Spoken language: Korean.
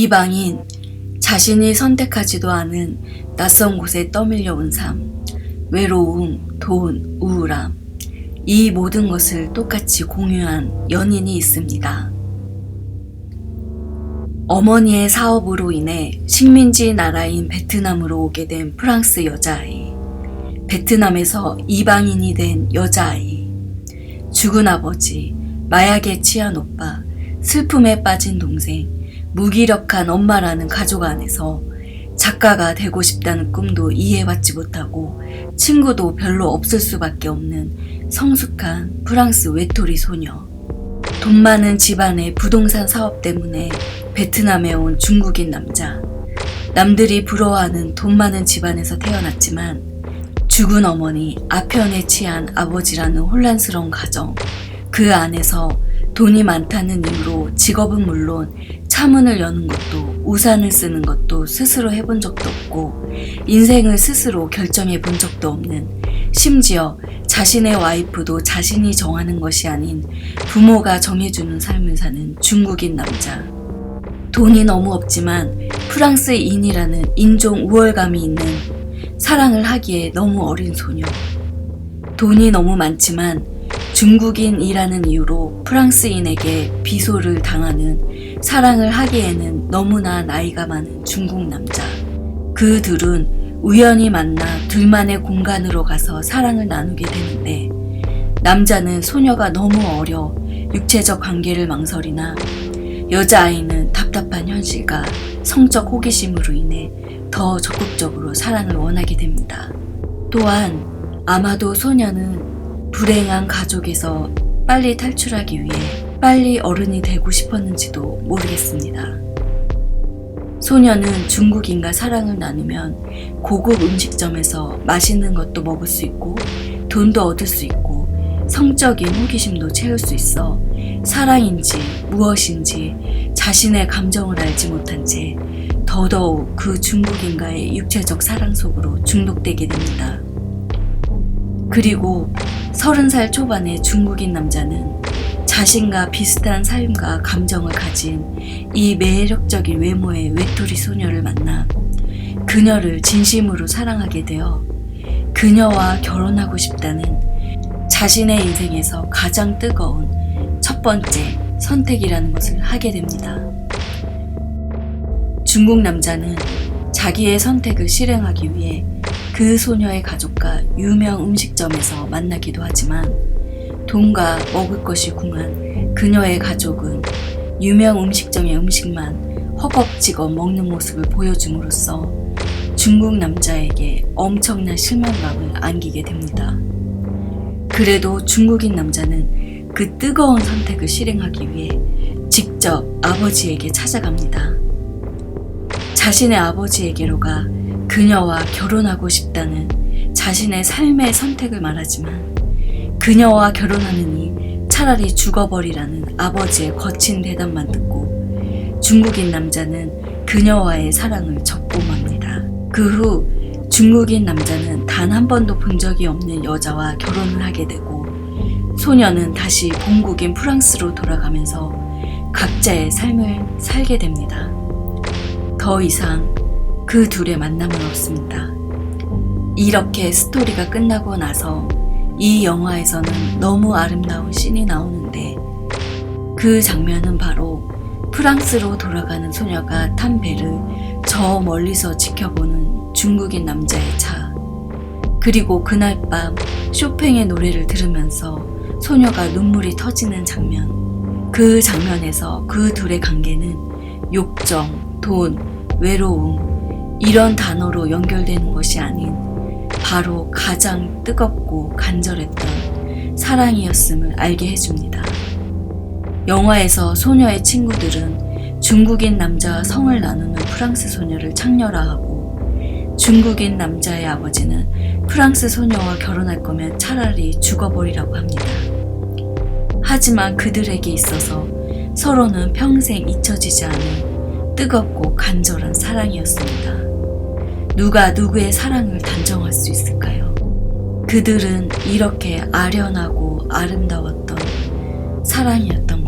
이방인, 자신이 선택하지도 않은 낯선 곳에 떠밀려온 삶, 외로움, 돈, 우울함, 이 모든 것을 똑같이 공유한 연인이 있습니다. 어머니의 사업으로 인해 식민지 나라인 베트남으로 오게 된 프랑스 여자아이, 베트남에서 이방인이 된 여자아이, 죽은 아버지, 마약에 취한 오빠, 슬픔에 빠진 동생, 무기력한 엄마라는 가족 안에서 작가가 되고 싶다는 꿈도 이해받지 못하고 친구도 별로 없을 수밖에 없는 성숙한 프랑스 외톨이 소녀. 돈 많은 집안의 부동산 사업 때문에 베트남에 온 중국인 남자. 남들이 부러워하는 돈 많은 집안에서 태어났지만 죽은 어머니, 아편에 취한 아버지라는 혼란스러운 가정. 그 안에서 돈이 많다는 이유로 직업은 물론 차문을 여는 것도 우산을 쓰는 것도 스스로 해본 적도 없고 인생을 스스로 결정해 본 적도 없는, 심지어 자신의 와이프도 자신이 정하는 것이 아닌 부모가 정해주는 삶을 사는 중국인 남자. 돈이 너무 없지만 프랑스인이라는 인종 우월감이 있는, 사랑을 하기에 너무 어린 소녀. 돈이 너무 많지만 중국인이라는 이유로 프랑스인에게 비소를 당하는, 사랑을 하기에는 너무나 나이가 많은 중국 남자. 그 둘은 우연히 만나 둘만의 공간으로 가서 사랑을 나누게 되는데, 남자는 소녀가 너무 어려 육체적 관계를 망설이나 여자아이는 답답한 현실과 성적 호기심으로 인해 더 적극적으로 사랑을 원하게 됩니다. 또한 아마도 소녀는 불행한 가족에서 빨리 탈출하기 위해 빨리 어른이 되고 싶었는지도 모르겠습니다. 소녀는 중국인과 사랑을 나누면 고급 음식점에서 맛있는 것도 먹을 수 있고 돈도 얻을 수 있고 성적인 호기심도 채울 수 있어 사랑인지 무엇인지 자신의 감정을 알지 못한 채 더더욱 그 중국인과의 육체적 사랑 속으로 중독되게 됩니다. 그리고 30살 초반의 중국인 남자는 자신과 비슷한 삶과 감정을 가진 이 매력적인 외모의 외톨이 소녀를 만나 그녀를 진심으로 사랑하게 되어 그녀와 결혼하고 싶다는 자신의 인생에서 가장 뜨거운 첫 번째 선택이라는 것을 하게 됩니다. 중국 남자는 자기의 선택을 실행하기 위해 그 소녀의 가족과 유명 음식점에서 만나기도 하지만 돈과 먹을 것이 궁한 그녀의 가족은 유명 음식점의 음식만 허겁지겁 먹는 모습을 보여줌으로써 중국 남자에게 엄청난 실망감을 안기게 됩니다. 그래도 중국인 남자는 그 뜨거운 선택을 실행하기 위해 직접 아버지에게 찾아갑니다. 자신의 아버지에게로 가 그녀와 결혼하고 싶다는 자신의 삶의 선택을 말하지만 그녀와 결혼하느니 차라리 죽어버리라는 아버지의 거친 대답만 듣고 중국인 남자는 그녀와의 사랑을 접고 맙니다. 그 후 중국인 남자는 단 한 번도 본 적이 없는 여자와 결혼을 하게 되고 소녀는 다시 본국인 프랑스로 돌아가면서 각자의 삶을 살게 됩니다. 더 이상 그 둘의 만남은 없습니다. 이렇게 스토리가 끝나고 나서 이 영화에서는 너무 아름다운 씬이 나오는데 그 장면은 바로 프랑스로 돌아가는 소녀가 탄 배를 저 멀리서 지켜보는 중국인 남자의 차, 그리고 그날 밤 쇼팽의 노래를 들으면서 소녀가 눈물이 터지는 장면. 그 장면에서 그 둘의 관계는 욕정, 돈, 외로움 이런 단어로 연결되는 것이 아닌 바로 가장 뜨겁고 간절했던 사랑이었음을 알게 해줍니다. 영화에서 소녀의 친구들은 중국인 남자와 성을 나누는 프랑스 소녀를 창렬화하고 중국인 남자의 아버지는 프랑스 소녀와 결혼할 거면 차라리 죽어버리라고 합니다. 하지만 그들에게 있어서 서로는 평생 잊혀지지 않을 뜨겁고 간절한 사랑이었습니다. 누가 누구의 사랑을 단정할 수 있을까요? 그들은 이렇게 아련하고 아름다웠던 사랑이었던